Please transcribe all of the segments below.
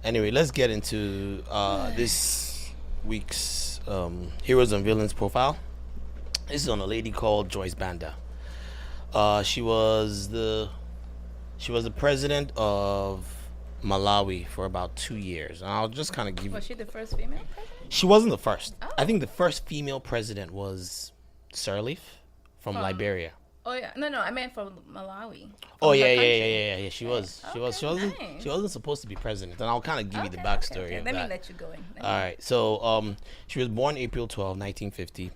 Anyway, let's get into this week's heroes and villains profile. This is on a lady called Joyce Banda. She was the president of Malawi for about 2 years. And I'll just kind of give. Was she the first female president? She wasn't the first. Oh. I think the first female president was Sirleaf from Liberia. Oh yeah, no, I meant from Malawi. Oh From yeah, her yeah, country. yeah, yeah, yeah. She was. She was. She Okay, wasn't. nice. She wasn't supposed to be president. And I'll kind of give you the Okay, backstory okay. of Let that. me let you go in. All right. So she was born April 12, 1950.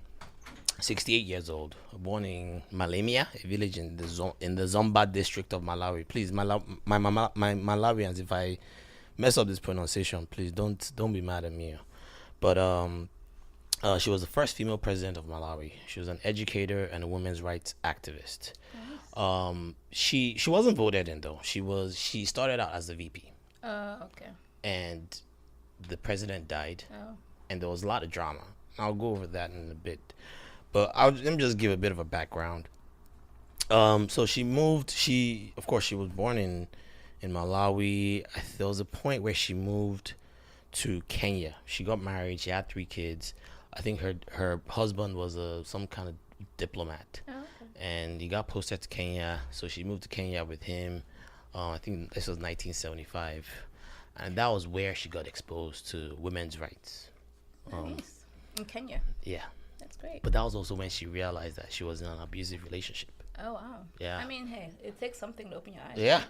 68 years old. Born in Malemia, a village in the Zomba district of Malawi. Please, my Malawians, if I mess up this pronunciation, please don't be mad at me. But she was the first female president of Malawi. She was an educator and a women's rights activist. Nice. She wasn't voted in though. She started out as the VP, Okay. and the president died, Oh. and there was a lot of drama. I'll go over that in a bit, but let me just give a bit of a background. So she moved. Of course, she was born in Malawi. There was a point where she moved to Kenya. She got married. She had 3 kids. I think her husband was some kind of diplomat, Oh, okay. and he got posted to Kenya. So she moved to Kenya with him. I think this was 1975, and that was where she got exposed to women's rights. Nice. In Kenya. Yeah, That's great. but that was also when she realized that she was in an abusive relationship. Oh wow. Yeah. I mean, hey, it takes something to open your eyes. Yeah,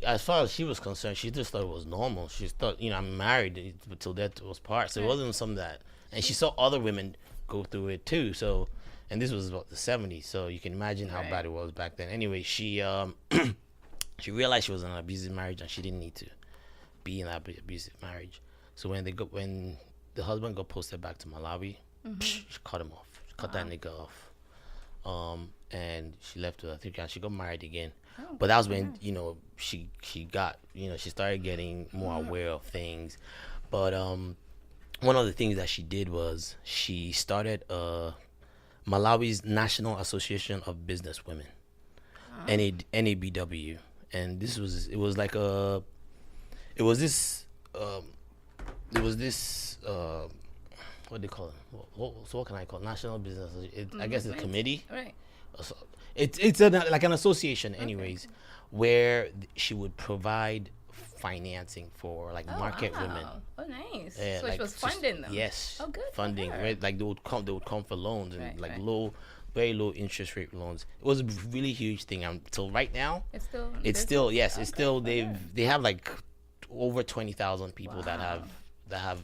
as far as she was concerned, she just thought it was normal. She thought, I'm married till death was part. So it wasn't something that, and she saw other women go through it too. So, and this was about the 70s. So you can imagine how Right. bad it was back then. Anyway, she she realized she was in an abusive marriage and she didn't need to be in that abusive marriage. So when the husband got posted back to Malawi, she cut him off. She cut that nigga off. And she left with, I think, and she got married again. Oh, But that was when she got she started getting more aware of things. But one of the things that she did was she started Malawi's National Association of Businesswomen, NABW, and this was what do you call it? So what can I call it? National Business? I guess it's a Right. committee. Right. So it's like an association, anyways, where she would provide financing for like Oh, market wow. women. Oh, nice. Yeah, So like she was just- funding them. Yes. Oh, good for Funding. her. Right? Like they would come for loans and Right, like right. very low interest rate loans. It was a really huge thing. Until right now, It's still. it's business? still yes, Okay, it's still for her. they have like over 20,000 people that Wow. have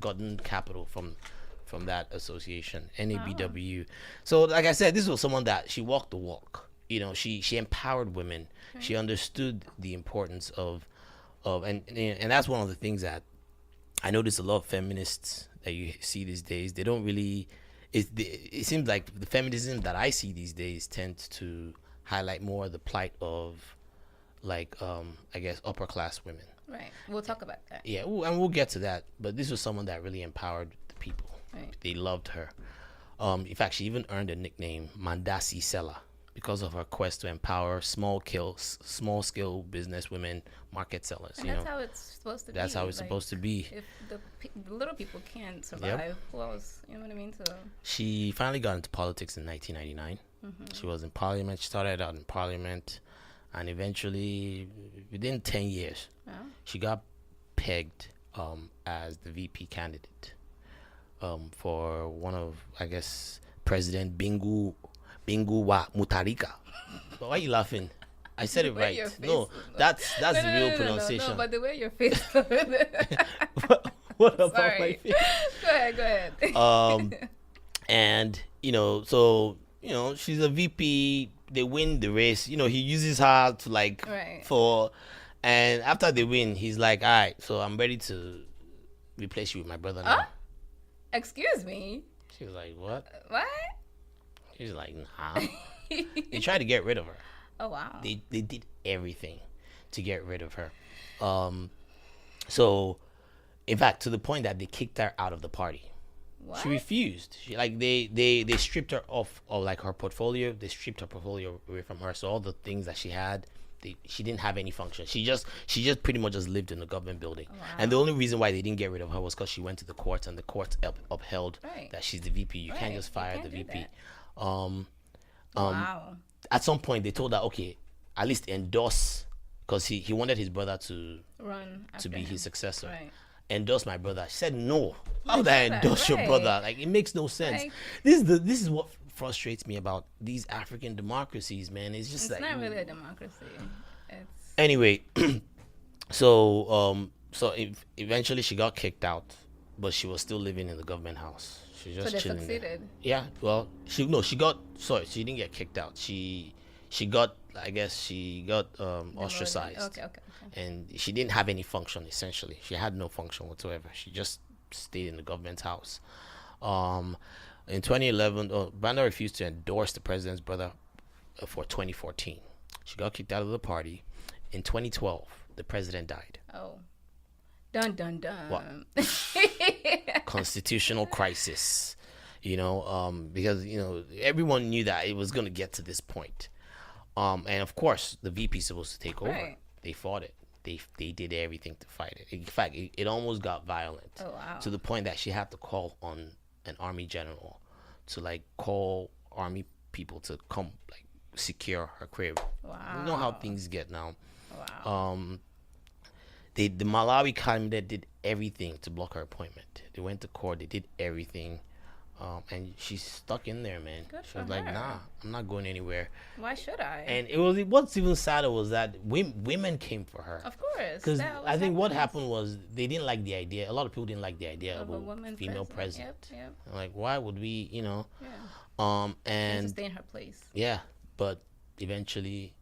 gotten capital from that association, NABW. So like I said, this was someone that she walked the walk. She empowered women. She understood the importance of and that's one of the things that I notice a lot of feminists that you see these days. They don't really. It seems like the feminism that I see these days tends to highlight more the plight of, like, I guess upper class women. Right. We'll talk about that. Yeah, and we'll get to that. But this was someone that really empowered the people. Right. They loved her. In fact, she even earned a nickname, Mandasi Seller, because of her quest to empower small scale business women, market sellers. And that's how it's supposed to be. That's how it's like, supposed to be. If the little people can't survive, who else? You know what I mean? So. She finally got into politics in 1999. She was in parliament. She started out in parliament, and eventually, within 10 years, Well, she got pegged as the VP candidate for one of, I guess, President Bingu wa Mutarika. But why are you laughing? I said it The way right. your face No, was- that's no, the no, real no, pronunciation. No, but the way your face. What about my Sorry. face? Go ahead. And she's a VP. They win the race. He uses her to like Right. and after they win, he's like, all right, so I'm ready to replace you with my brother now. Excuse me. She was like, what? What? She's like, nah. They tried to get rid of her. Oh wow. They did everything to get rid of her. So in fact, to the point that they kicked her out of the party. What? She refused. They stripped her off of like her portfolio. They stripped her portfolio away from her. So all the things that she had, she didn't have any function. She just pretty much just lived in the government building. Wow. And the only reason why they didn't get rid of her was because she went to the courts, and the courts upheld Right. that she's the VP. You can't Right. just You fire can't the do VP. that. Wow. At some point, they told her, okay, at least endorse, because he wanted his brother to Run after be him. his successor. Right. Endorse my brother. She said no. How would should I I? endorse your Right. brother? Like, it makes no sense. Like- This is what frustrates me about these African democracies, man. It's just It's like, not really a democracy. It's anyway. So eventually she got kicked out, but she was still living in the government house. She was so just they chilling there. succeeded. Yeah, well, she didn't get kicked out. She got, I guess she got ostracized. Okay. And she didn't have any function. Essentially, she had no function whatsoever. She just stayed in the government house. In 2011, Banda refused to endorse the president's brother for 2014. She got kicked out of the party. In 2012, the president died. Oh. Dun dun dun. What? Constitutional crisis. Because everyone knew that it was going to get to this point. And of course, the VP is supposed to take over. Right. They fought it. They did everything to fight it. In fact, it almost got violent. Oh, wow. To the point that she had to call on an army general to call army people to come secure her crib. Wow. You know how things get now. Wow. The Malawi cabinet did everything to block her appointment. They went to court. They did everything. And she's stuck in there, man. Good She was for like, her. nah, I'm not going anywhere. Why should I? And what's even sadder was that women came for her. Of course. Because that I think what happens. happened was they didn't like the idea. A lot of people didn't like the idea of Of a a woman female president. president. Yep. Like, why would we, Yeah. And And to stay in her place. yeah, but eventually,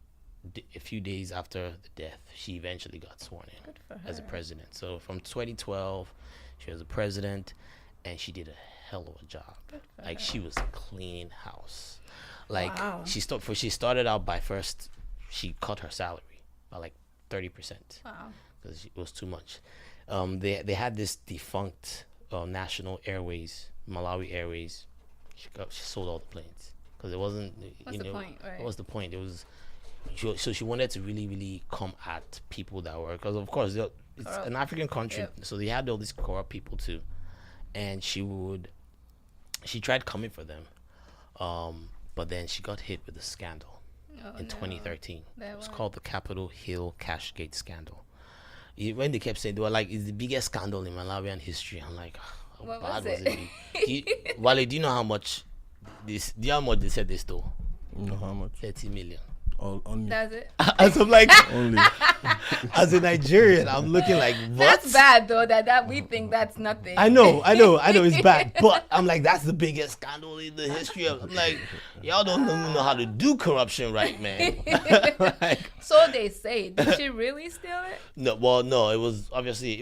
a few days after the death, she eventually got sworn in Good for her. as a president. So from 2012, she was a president, and she did a hell of a job. Good for Like, her. she was cleaning house. Like, Wow. she started out by first, she cut her salary by 30%. Wow. Because it was too much. They had this defunct National Airways, Malawi Airways. She sold all the planes because it wasn't. What's the point, right? What was the point? It was. So she wanted to really, really come at people that were, because of course it's Corrupt. an African country, Yep. so they had all these corrupt people too, and she tried coming for them, but then she got hit with a scandal Oh, in no. 2013. That It was one. called the Capitol Hill Cashgate scandal. When they kept saying, they were like, it's the biggest scandal in Malawian history. I'm like, how What bad was was it? Wale, do you know how much do you know how much they said they stole? You know how much? 30 million. Only. That's it. As I'm like, Only. as a Nigerian, I'm looking like, what? That's bad though. That we think that's nothing. I know it's bad, but I'm like, that's the biggest scandal in the history of. I'm like, y'all don't even know how to do corruption right, man. Like, So they say. Did she really steal it? no, it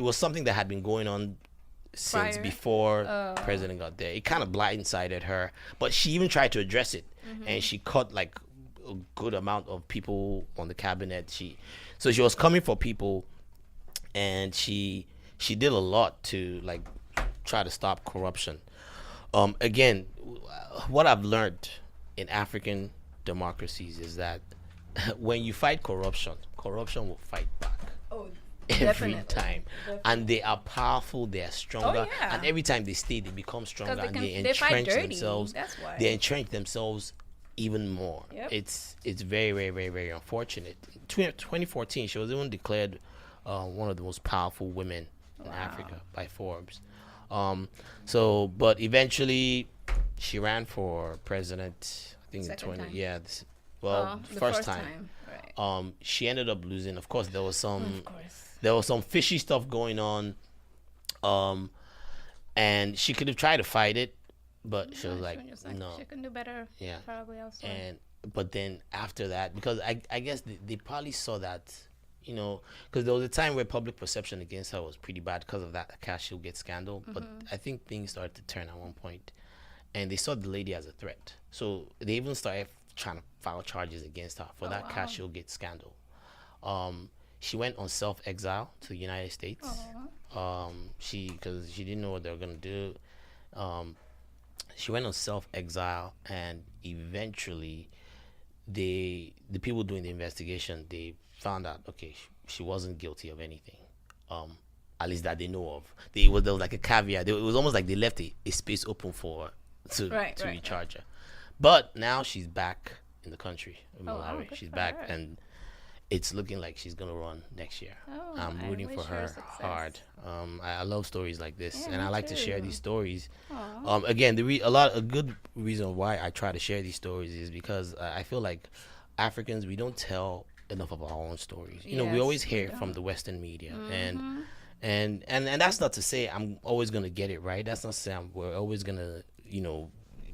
was something that had been going on since Prior? before the president got there. It kind of blindsided her, but she even tried to address it, and she cut a good amount of people on the cabinet. So she was coming for people, and she did a lot to try to stop corruption. Again, what I've learned in African democracies is that when you fight corruption will fight back Oh, every definitely. time. And they are powerful, they are stronger, yeah. and every time they stay, they become stronger, they and can- they they fight entrench dirty. themselves. That's why. They entrench themselves even more. Yep. It's very, very, very, very unfortunate. 2014, she was even declared one of the most powerful women in Africa by Forbes. But eventually she ran for president. I think Second in 20. time. Yeah. The first time. Right. She ended up losing. Of course, there was some Of course. there was some fishy stuff going on, and she could have tried to fight it, but she was like, no. She can do better. Yeah. Probably elsewhere. But then after that, because I guess they probably saw that, because there was a time where public perception against her was pretty bad because of that Cash Gate scandal. But I think things started to turn at one point, and they saw the lady as a threat. So they even started trying to file charges against her for that wow. Cash Gate scandal. She went on self-exile to the United States. Because she didn't know what they were gonna do. She went on self-exile, and eventually the people doing the investigation, they found out, okay, she wasn't guilty of anything. At least that they know of. There was like a caveat. It was almost like they left a space open for to recharge her. But now she's back in the country, in Malawi. She's back, and it's looking like she's gonna run next year. I'm rooting for her hard. I love stories like this, and I like to share these stories. Again, a good reason why I try to share these stories is because I feel like Africans, we don't tell enough of our own stories. You know, we always hear it from the Western media, and that's not to say I'm always gonna get it right. That's not to say we're always gonna, you know,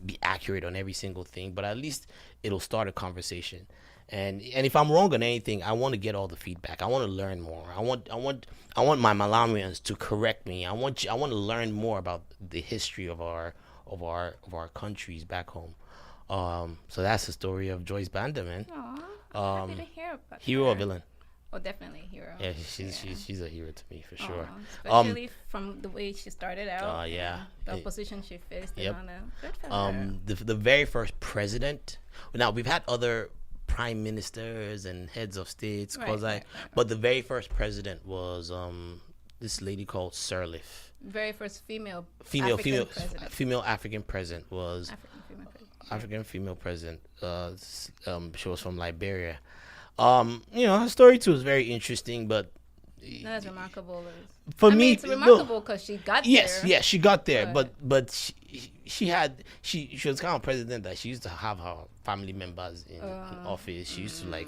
be accurate on every single thing, but at least it'll start a conversation. And if I'm wrong on anything, I want to get all the feedback. I want to learn more. I want my Malawians to correct me. I want to learn more about the history of our countries back home. So that's the story of Joyce Banda, man. Aww, happy to hear about hero her. or villain? Oh, definitely a hero. Yeah, she's a hero to me for sure. Especially from the way she started out. The it, opposition she faced. Yep. Good for her. The very first president. Now we've had other prime ministers and heads of states, but the very first president was this lady called Sirleaf. Very first female African president was African female president. She was from Liberia. You know, her story too is very interesting, but not as remarkable as for me. It's remarkable because she got there. Yes, she got there, but she was kind of president that she used to have her family members in office. She used to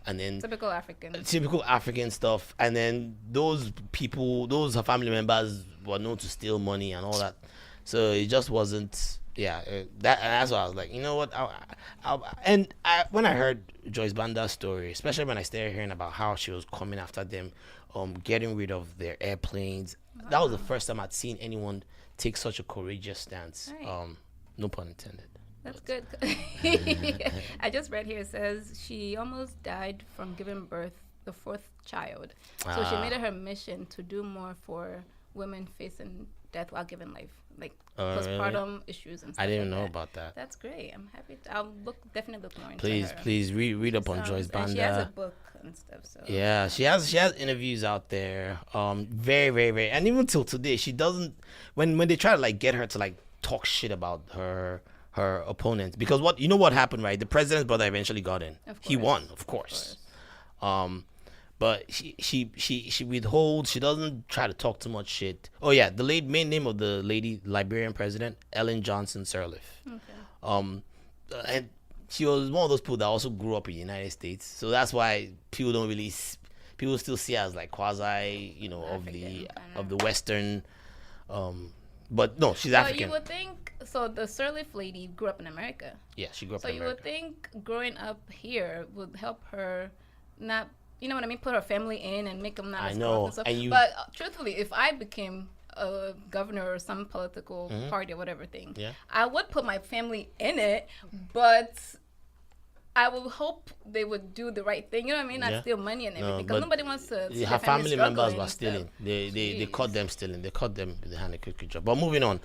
and then typical African stuff, and then those her family members were known to steal money and all that. So it just wasn't. That's why I was like, you know what? When I heard Joyce Banda's story, especially when I started hearing about how she was coming after them, getting rid of their airplanes, that was the first time I'd seen anyone take such a courageous stance. No pun intended. That's good. I just read here, it says she almost died from giving birth the fourth child. So she made it her mission to do more for women facing death while giving life, like postpartum issues and stuff. I didn't know about that. That's great. I'm happy. I'll definitely look more into her. Please read up on Joyce Banda. She has a book and stuff. So yeah, she has interviews out there. Very, very, very, and even till today, she doesn't. When they try to like get her to like talk shit about her opponents, because what happened, right? The president's brother eventually got in. He won, of course. But she withholds. She doesn't try to talk too much shit. Oh yeah, the main name of the lady, Liberian president, Ellen Johnson Sirleaf. Okay. And she was one of those people that also grew up in the United States. So that's why people still see her as like quasi, you know, of the Western. But no, she's African. You would think so. The Sirleaf lady grew up in America. Yeah, she grew up in America. So you would think growing up here would help her not. You know what I mean? Put her family in and make them not as powerful and stuff. But truthfully, if I became a governor or some political party or whatever thing, I would put my family in it, but I would hope they would do the right thing. You know what I mean? Not steal money and everything. Because nobody wants to see her family members were stealing. They caught them stealing. They caught them with the hand of cookie job. But moving on.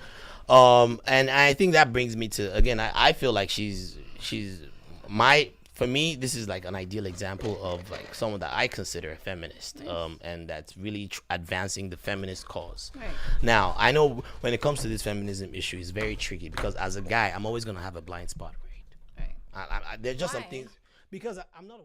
And I think that brings me to, again, I feel like she's for me, this is like an ideal example of like someone that I consider a feminist, and that's really advancing the feminist cause. Right. Now, I know when it comes to this feminism issue, it's very tricky because as a guy, I'm always going to have a blind spot, right? There's just some things, because I'm not a